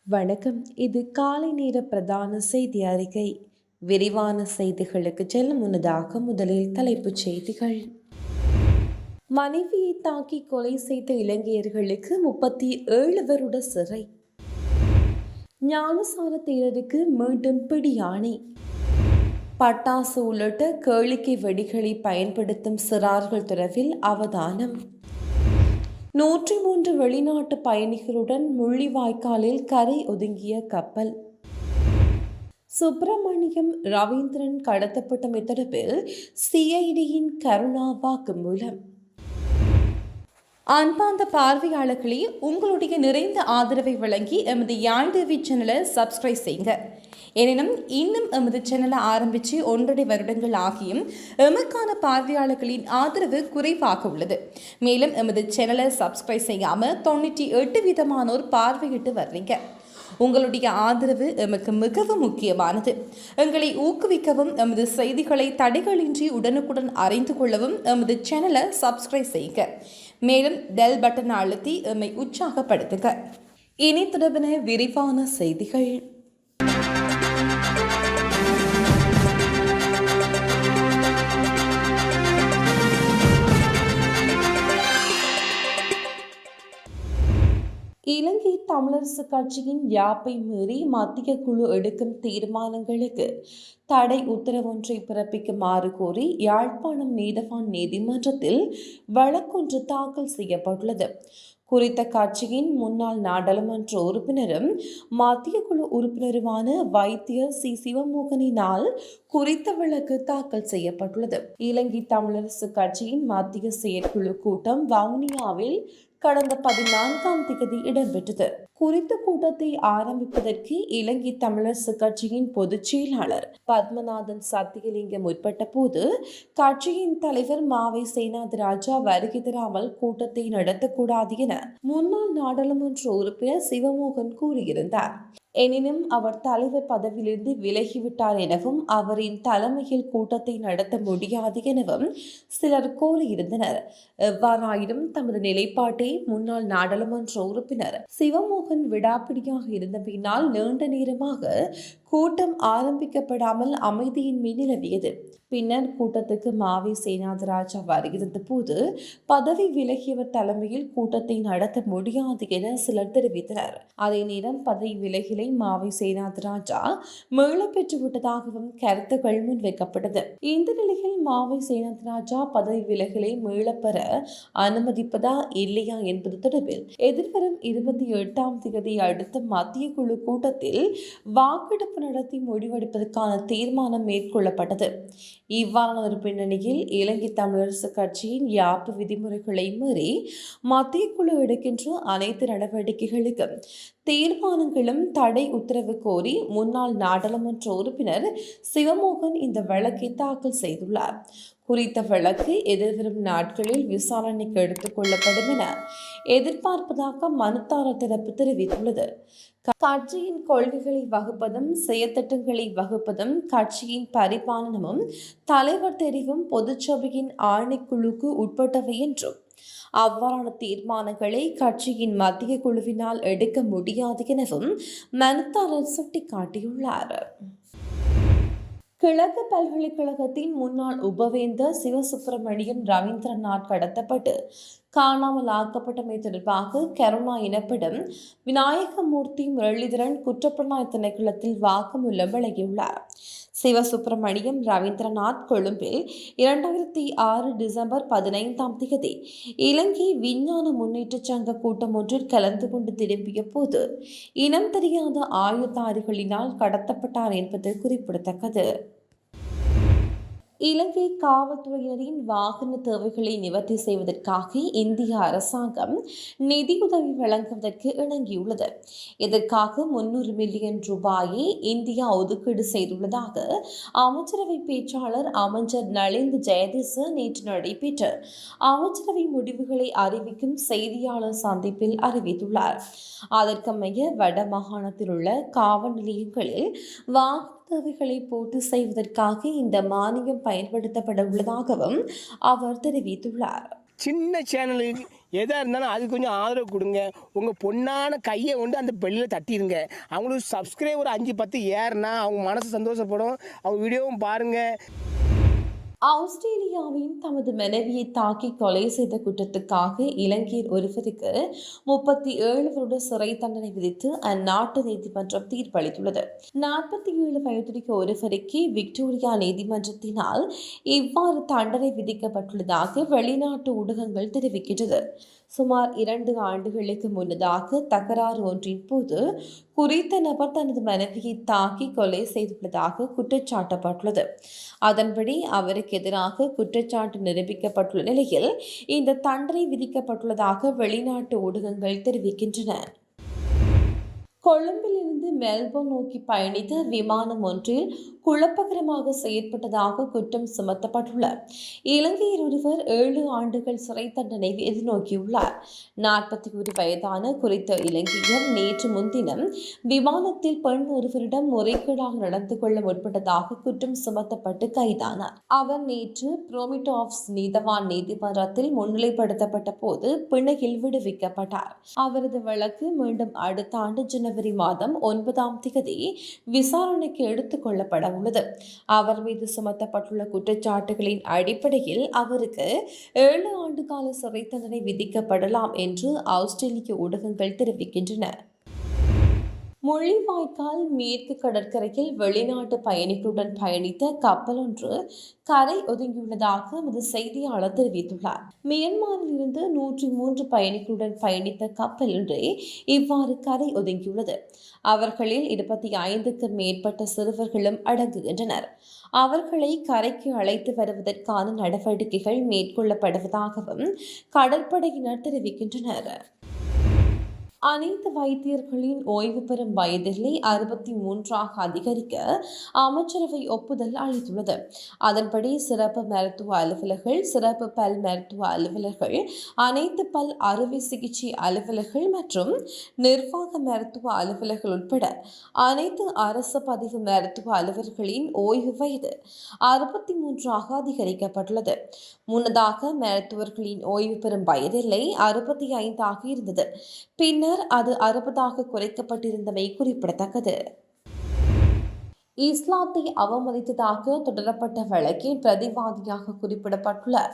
வணக்கம். இது காலை நேர பிரதான செய்தி அறிக்கை. விரிவான செய்திகளுக்கு செல்லும் முன்னதாக முதலில் தலைப்புச் செய்திகள். மனைவியை தாக்கி கொலை செய்த இலங்கையர்களுக்கு 37 வருட சிறை. ஞானசார தேரருக்கு மீண்டும் பிடியாணை. பட்டாசு உள்ளிட்ட கேளிக்கை வெடிகளை பயன்படுத்தும் சிறார்கள் தொடர்பில் அவதானம். 103 வெளிநாட்டு பயணிகளுடன் முள்ளிவாய்க்காலில் கரை ஒதுங்கிய கப்பல். சுப்பிரமணியம் ரவீந்திரன் கடத்தப்பட்டமை தொடர்பில் சிஐடியின் கருணா வாக்குமூலம். அன்பார்ந்த பார்வையாளர்களே, உங்களுடைய நிறைந்த ஆதரவை வழங்கி எமது யாழ் டிவி சேனலை சப்ஸ்கிரைப் செய்யுங்க. எனினும் இன்னும் எமது சேனலை ஆரம்பித்து 1.5 வருடங்கள் ஆகியும் எமக்கான பார்வையாளர்களின் ஆதரவு குறைவாக உள்ளது. மேலும் எமது சேனலை சப்ஸ்கிரைப் செய்யாமல் 98% பார்வையிட்டு வர்றீங்க. உங்களுடைய ஆதரவு எமக்கு மிகவும் முக்கியமானது. எங்களை ஊக்குவிக்கவும் எமது செய்திகளை தடைகளின்றி உடனுக்குடன் அறிந்து கொள்ளவும் எமது சேனலை சப்ஸ்கிரைப் செய்யுங்க. மேலும் பெல் பட்டன் அழுத்தி எம்மை உற்சாகப்படுத்துங்க. இனி தொடர்பான விரிவான செய்திகள். இலங்கை தமிழரசு கட்சியின் யாப்பை மீறி மத்திய குழு எடுக்கும் தீர்மானங்களுக்கு தடை உத்தரவொன்றை பிறப்பிக்குமாறு கோரி யாழ்ப்பாணம் நீதவான் நீதிமன்றத்தில் வழக்கொன்று தாக்கல் செய்யப்பட்டுள்ளது. குறித்த கட்சியின் முன்னாள் நாடாளுமன்ற உறுப்பினரும் மத்திய குழு உறுப்பினருமான வைத்தியர் சி சிவமோகனினால் குறித்த வழக்கு தாக்கல் செய்யப்பட்டுள்ளது. இலங்கை தமிழரசு கட்சியின் மத்திய செயற்குழு கூட்டம் வவுனியாவில் கடந்த 14ஆம் தேதி இடம்பெற்றது. குறித்த கூட்டத்தை ஆரம்பிப்பதற்கு இலங்கை தமிழரசு கட்சியின் பொதுச் செயலாளர் பத்மநாதன் சத்தியலிங்கம் முற்பட்ட போது கட்சியின் தலைவர் மாவை சேனாதிராஜா வருகை தராமல் கூட்டத்தை நடத்தக்கூடாது என முன்னாள் நாடாளுமன்ற உறுப்பினர் சிவமோகன் கூறியிருந்தார். எனினும் அவர் தலைவர் பதவியிலிருந்து விலகிவிட்டார் எனவும் அவரின் தலைமையில் கூட்டத்தை நடத்த முடியாது எனவும் சிலர் கோரியிருந்தனர். எவ்வாறாயினும் தமது நிலைப்பாட்டை முன்னாள் நாடாளுமன்ற உறுப்பினர் சிவமோகன் விடாப்பிடியாக இருந்த பின்னால் நீண்ட நேரமாக கூட்டம் ஆரம்பிக்கப்படாமல் அமைதியின்மை நிலவியது. பின்னர் கூட்டத்துக்கு மாவி சேனாதிராஜா வருகிற போது பதவி விலகியவர் தலைமையில் கூட்டத்தை நடத்த முடியாது என சிலர் தெரிவித்தனர். அதே நேரம் பதவி விலகிலை மாவி சேனாதிராஜா மீள பெற்றுவிட்டதாகவும் கருத்துக்கள் முன்வைக்கப்பட்டது. இந்த நிலையில் மாவி சேனாதிராஜா பதவி விலகிலை மீளப்பெற அனுமதிப்பதா இல்லையா என்பது தொடர்பில் எதிர்வரும் 28ஆம் தேதி அடுத்த மத்திய குழு கூட்டத்தில் வாக்கெடுப்பு நடத்தி முடிவெடுப்பதற்கான தீர்மானம் மேற்கொள்ளப்பட்டது. இவ்வாறான ஒரு பின்னணியில் இலங்கை தமிழரசு கட்சியின் யாப்பு விதிமுறைகளை மீறி மத்திய குழு எடுக்கின்ற அனைத்து நடவடிக்கைகளுக்கும் தீர்மானங்களும் தடை உத்தரவு கோரி முன்னாள் நாடாளுமன்ற உறுப்பினர் சிவமோகன் இந்த வழக்கை தாக்கல் செய்துள்ளார். குறித்த வழக்கு எதிர்வரும் நாட்களில் விசாரணைக்கு எடுத்துக் கொள்ளப்படும் என எதிர்பார்ப்பதாக மனுதாரர் தரப்பு தெரிவித்துள்ளது. கட்சியின் கொள்கைகளை வகுப்பதும் செயற்திட்டங்களை வகுப்பதும் கட்சியின் பரிபாலனமும் தலைவர் தெரிவும் பொதுச்சபையின் ஆணைக்குழுக்கு உட்பட்டவை என்றும் அவ்வாறான தீர்மானங்களை கட்சியின் மத்திய குழுவினால் எடுக்க முடியாது எனவும் மனுதாரர் சுட்டிக்காட்டியுள்ளார். கிழக்கு பல்கலைக்கழகத்தின் முன்னாள் உபவேந்தர் சிவசுப்பிரமணியம் ரவீந்திரநாத் கடத்தப்பட்டு காணாமல் ஆக்கப்பட்டமை தொடர்பாக கருணா எனப்படும் விநாயகமூர்த்தி முரளிதரன் குற்றப்புலனாய்வு திணைக்களத்தில் வாக்குமூலம் வழங்கியுள்ளார். சிவசுப்பிரமணியம் ரவீந்திரநாத் கொழும்பில் 2006 டிசம்பர் 15ஆம் தேதி இலங்கை விஞ்ஞான முன்னேற்ற சங்க கூட்டம் ஒன்றில் கலந்து கொண்டு திரும்பிய போது இனம் தெரியாத ஆயுததாரிகளினால் கடத்தப்பட்டார் என்பது குறிப்பிடத்தக்கது. இலங்கை காவல்துறையினரின் வாகன தேவைகளை நிவர்த்தி செய்வதற்காக இந்திய அரசாங்கம் நிதியுதவி வழங்குவதற்கு இணங்கியுள்ளது. இதற்காக 300 மில்லியன் ரூபாயை இந்தியா ஒதுக்கீடு செய்துள்ளதாக அமைச்சரவை பேச்சாளர் அமைச்சர் நலிந்து ஜெயதிச நேற்று நடைபெற்ற அமைச்சரவை முடிவுகளை அறிவிக்கும் செய்தியாளர் சந்திப்பில் அறிவித்துள்ளார். அதற்கமைய வட மாகாணத்தில் உள்ள காவல் நிலையங்களில் வாகன தேவைகளை பூர்த்தி செய்வதற்காக இந்த மானியம் பயன்படுத்தப்பட உள்ளதாகவும் அவர் தெரிவித்துள்ளார். சின்ன சேனலுக்கு எதாக இருந்தாலும் அது கொஞ்சம் ஆதரவு கொடுங்க. உங்கள் பொண்ணான கையை கொண்டு அந்த பெல்லில் தட்டிடுங்க. அவங்களுக்கு சப்ஸ்கிரைபர் 5-10 ஏறுனா அவங்க மனசு சந்தோஷப்படும். அவங்க வீடியோவும் பாருங்கள். ஆஸ்திரேலியாவின் தமது மனைவியை தாக்கி கொலை செய்த குற்றத்துக்காக இலங்கையர் ஒருவருக்கு 37 வருட சிறை தண்டனை விதித்து அந்நாட்டு நீதிமன்றம் தீர்ப்பளித்துள்ளது. 47 வயதுடைய ஒருவருக்கு விக்டோரியா நீதிமன்றத்தினால் இவ்வாறு தண்டனை விதிக்கப்பட்டுள்ளதாக வெளிநாட்டு ஊடகங்கள் தெரிவிக்கின்றது. சுமார் 2 ஆண்டுகளுக்கு முன்னதாக தகராறு ஒன்றின் போது குறித்த நபர் தனது மனைவியை தாக்கி கொலை செய்துள்ளதாக குற்றச்சாட்டப்பட்டுள்ளது. அதன்படி அவருக்கு எதிராக குற்றச்சாட்டு நிரூபிக்கப்பட்டுள்ள நிலையில் இந்த தண்டனை விதிக்கப்பட்டுள்ளதாக வெளிநாட்டு ஊடகங்கள் தெரிவிக்கின்றன. கொழும்பிலிருந்து மெல்போர்ன் நோக்கி பயணித்த விமானம் ஒன்றில் குழப்பகரமாக செயற்பட்டதாக குற்றம் சுமத்தப்பட்டுள்ள இலங்கையர் ஒருவர் 7 ஆண்டுகள் சிறை தண்டனை எதிர்நோக்கியுள்ளார். 41 வயதான குறித்த இலங்கையர் நேற்று முன்தினம் விமானத்தில் பெண் ஒருவரிடம் முறைகேடாக நடந்து கொள்ள முற்பட்டதாக குற்றம் சுமத்தப்பட்டு கைதானார். அவர் நேற்று புரோமிடாப்ஸ் நீதவான் நீதிமன்றத்தில் முன்னிலைப்படுத்தப்பட்ட போது பிணையில் விடுவிக்கப்பட்டார். அவரது வழக்கு மீண்டும் அடுத்த ஆண்டு ஜனவரி மாதம் 9ஆம் தேதி விசாரணைக்கு எடுத்துக் கொள்ளப்பட உள்ளது. அவர் மீது சுமத்தப்பட்டுள்ள குற்றச்சாட்டுகளின் அடிப்படையில் அவருக்கு 7 ஆண்டு கால சிறை தண்டனை விதிக்கப்படலாம் என்று ஆஸ்திரேலிய ஊடகங்கள் தெரிவிக்கின்றன. முள்ளிவாய்க்கால் மேற்கு கடற்கரையில் வெளிநாட்டு பயணிகளுடன் பயணித்த கப்பல் ஒன்று கரை ஒதுங்கியுள்ளதாக எமது செய்தியாளர் தெரிவித்துள்ளார். மியான்மரில் இருந்து 103 பயணிகளுடன் பயணித்த கப்பல் ஒன்றே இவ்வாறு கரை ஒதுங்கியுள்ளது. அவர்களில் 25க்கும் மேற்பட்ட சிறுவர்களும் அடங்குகின்றனர். அவர்களை கரைக்கு அழைத்து வருவதற்கான நடவடிக்கைகள் மேற்கொள்ளப்படுவதாகவும் கடற்படையினர் தெரிவிக்கின்றனர். அனைத்து வைத்தியர்களின் ஓய்வு பெறும் வயதில்லை 63ஆக அதிகரிக்க அமைச்சரவை ஒப்புதல் அளித்துள்ளது. அதன்படி சிறப்பு மருத்துவ அலுவலர்கள், சிறப்பு பல் மருத்துவ அலுவலர்கள், அனைத்து பல் அறுவை சிகிச்சை அலுவலர்கள் மற்றும் நிர்வாக மருத்துவ அலுவலர்கள் உட்பட அனைத்து அரசு பதிவு மருத்துவ அலுவலர்களின் ஓய்வு வயது 63ஆக அதிகரிக்கப்பட்டுள்ளது. முன்னதாக மருத்துவர்களின் ஓய்வு பெறும் வயதில்லை 65ஆக இருந்தது. பின்னர் அது 60ஆக குறைக்கப்பட்டிருந்தமை குறிப்பிடத்தக்கது. இஸ்லாத்தை அவமதித்ததாக தொடரப்பட்ட வழக்கில் பிரதிவாதியாக குறிப்பிடப்பட்டுள்ள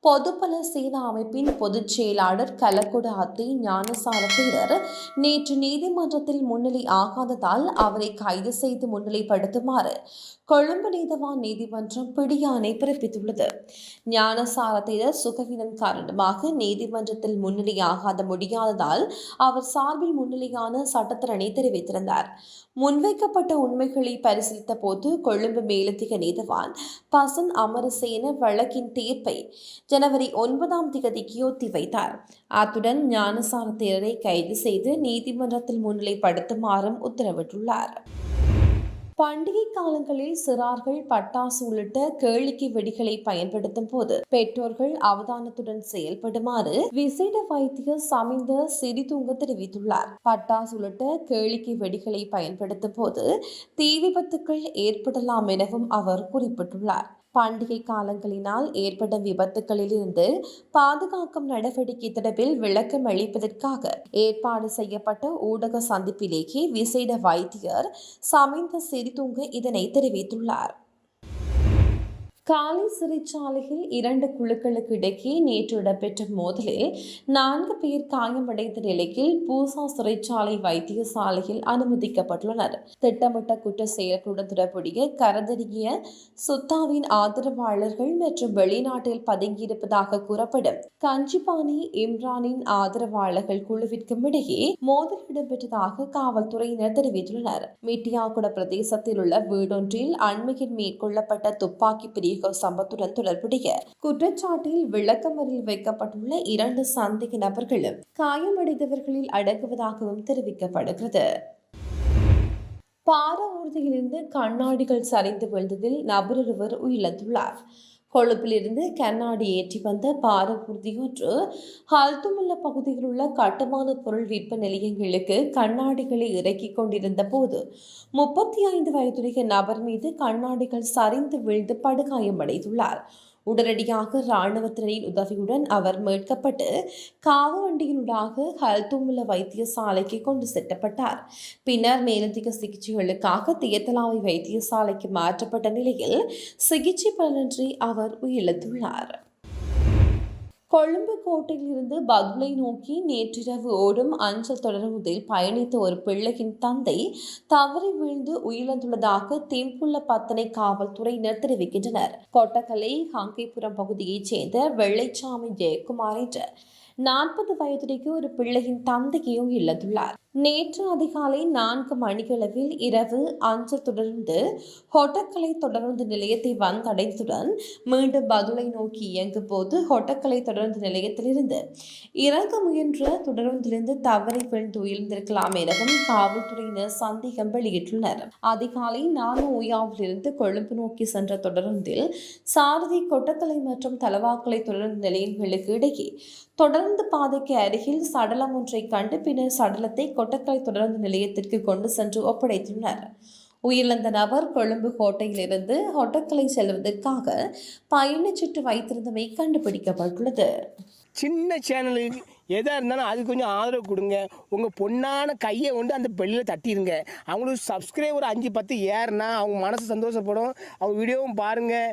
பொதுபல சேனா அமைப்பின் பொதுச் செயலாளர் கலகொட அத்தை ஞானசார தேரர் நேற்று நீதிமன்றத்தில் முன்னிலை ஆகாததால் அவரை கைது செய்து முன்னிலைப்படுத்துமாறு கொழும்பு நீதவான் நீதிமன்றம் பிடியாணை பிறப்பித்துள்ளது. ஞானசார தேரர் சுகவீனம் காரணமாக நீதிமன்றத்தில் முன்னிலையாகாத முடியாததால் அவர் சார்பில் முன்னிலையான சட்டத்தரணி தெரிவித்திருந்தார். முன்வைக்கப்பட்ட உண்மைகளை பரிசீலித்த போது கொழும்பு மேலதிக நீதவான் பசன் அமரசேன வழக்கின் தீர்ப்பை ஜனவரி 9ஆம் தேதிக்கு ஒத்திவைத்தார். அத்துடன் ஞானசார தேரரை கைது செய்து நீதிமன்றத்தில் முன்னிலைப்படுத்துமாறும் உத்தரவிட்டுள்ளார். பண்டிகை காலங்களில் சிறார்கள் பட்டாசு உள்ளிட்ட கேளிக்கை வெடிகளை பயன்படுத்தும் போது பெற்றோர்கள் அவதானத்துடன் செயல்படுமாறு விசேட வைத்தியர் சமிந்த சிறிதுங்க தெரிவித்துள்ளார். பட்டாசு உள்ளிட்ட கேளிக்கை வெடிகளை பயன்படுத்தும் போது தீ விபத்துக்கள் ஏற்படலாம் எனவும் அவர் குறிப்பிட்டுள்ளார். பண்டிகை காலங்களினால் ஏற்படும் விபத்துகளில் இருந்து பாதுகாக்கும் நடவடிக்கை தொடர்பில் விளக்கம் அளிப்பதற்காக ஏற்பாடு செய்யப்பட்ட ஊடக சந்திப்பிலேயே விசேட வைத்தியர் சமிந்த சிறிதுங்க இதனை தெரிவித்துள்ளார். காலி சிறைச்சாலையில் 2 குழுக்களுக்கு இடையே நேற்று இடம்பெற்ற மோதலில் 4 பேர் காயமடைந்த நிலையில் பூசா சிறைச்சாலை வைத்தியசாலையில் அனுமதிக்கப்பட்டுள்ளனர். திட்டமிட்ட குற்ற செயல்களுடன் தொடர்புடைய கரதறிய சுத்தாவின் ஆதரவாளர்கள் மற்றும் வெளிநாட்டில் பதுங்கியிருப்பதாக கூறப்படும் கஞ்சிபானி இம்ரானின் ஆதரவாளர்கள் குழுவிற்கும் இடையே மோதல் இடம்பெற்றதாக காவல்துறையினர் தெரிவித்துள்ளனர். மிட்டியாகுட பிரதேசத்தில் உள்ள வீடொன்றில் அண்மையில் மேற்கொள்ளப்பட்ட துப்பாக்கி பிரிவு சம்பத்துடன் தொடர்புடைய குற்றச்சாட்டில் விளக்கமறில் வைக்கப்பட்டுள்ள 2 சந்தேக நபர்களும் காயமடைந்தவர்களில் அடங்குவதாகவும் தெரிவிக்கப்படுகிறது. பாரவூர்தியிலிருந்து கண்ணாடிகள் சரிந்து விழுந்ததில் நபரொருவர் உயிரிழந்துள்ளார். கொழும்பிலிருந்து கண்ணாடி ஏற்றி வந்த பாரவூர்தியொன்று ஹல்துமுல்ல பகுதியில் உள்ள கட்டுமான பொருள் விற்பனை நிலையங்களுக்கு கண்ணாடிகளை இறக்கிக் கொண்டிருந்த போது 35 வயதுடைய நபர் மீது கண்ணாடிகள் சரிந்து வீழ்ந்து படுகாயமடைந்துள்ளார். உடனடியாக இராணுவத்தினரின் உதவியுடன் அவர் மீட்கப்பட்டு காவு வண்டியினூடாக ஹல்துமுல்ல வைத்தியசாலைக்கு கொண்டு செல்லப்பட்டார். பின்னர் மேலதிக சிகிச்சைகளுக்காக தியத்தலாவை வைத்தியசாலைக்கு மாற்றப்பட்ட நிலையில் சிகிச்சை பலனின்றி அவர் உயிரிழந்துள்ளார். கொழும்பு கோட்டையிலிருந்து பதுளை நோக்கி நேற்றிரவு ஓடும் அஞ்சல் தொடருந்தில் பயணித்த ஒரு பிள்ளையின் தந்தை தவறி வீழ்ந்து உயிரிழந்துள்ளதாக தெம்புள்ள பத்தனை காவல்துறையினர் தெரிவிக்கின்றனர். கொட்டக்கலை ஹங்கைபுரம் பகுதியைச் சேர்ந்த வெள்ளைச்சாமி ஜெயக்குமார் என்ற 40 வயதுடைய ஒரு பிள்ளையின் தந்தையை உயிரிழந்துள்ளார். நேற்று அதிகாலை 4 மணியளவில் இரவு அஞ்சல் தொடர்ந்து ஹொட்டக்கலை தொடருந்து நிலையத்தை வந்தடைந்ததுடன் மீண்டும் பதுளை நோக்கி இயங்கும் போது ஹொட்டக்கலை தொடருந்து நிலையத்திலிருந்து இறங்க முயன்ற தொடருந்திலிருந்து தவறி விழுந்து உயிர்ந்திருக்கலாம் எனவும் காவல்துறையினர் சந்தேகம் வெளியிட்டுள்ளனர். அதிகாலை நானோயாவிலிருந்து கொழும்பு நோக்கி சென்ற தொடருந்தில் சாரதி கொட்டக்கலை மற்றும் தலவாக்கலை தொடருந்து நிலையங்களுக்கு இடையே தொடர்ந்து பாதைக்கு அருகில் சடலம் ஒன்றை கண்டு பின்னர் சடலத்தை கொட்டக்கலை தொடருந்து நிலையத்திற்கு கொண்டு சென்று ஒப்படைத்துள்ளனர். உயிரிழந்த நபர் கொழும்பு கோட்டையிலிருந்து ஹொட்டக்கலை செல்வதற்காக பயணச்சீட்டு வைத்திருந்தமை கண்டுபிடிக்கப்பட்டுள்ளது. சின்ன சேனலுக்கு எதாக இருந்தாலும் அது கொஞ்சம் ஆதரவு கொடுங்க. உங்கள் பொண்ணான கையை கொண்டு அந்த பெல்லில் தட்டிடுங்க. அவங்களுக்கு சப்ஸ்கிரைபர் 5-10 ஏறுனா அவங்க மனசு சந்தோஷப்படும். அவங்க வீடியோவும் பாருங்கள்.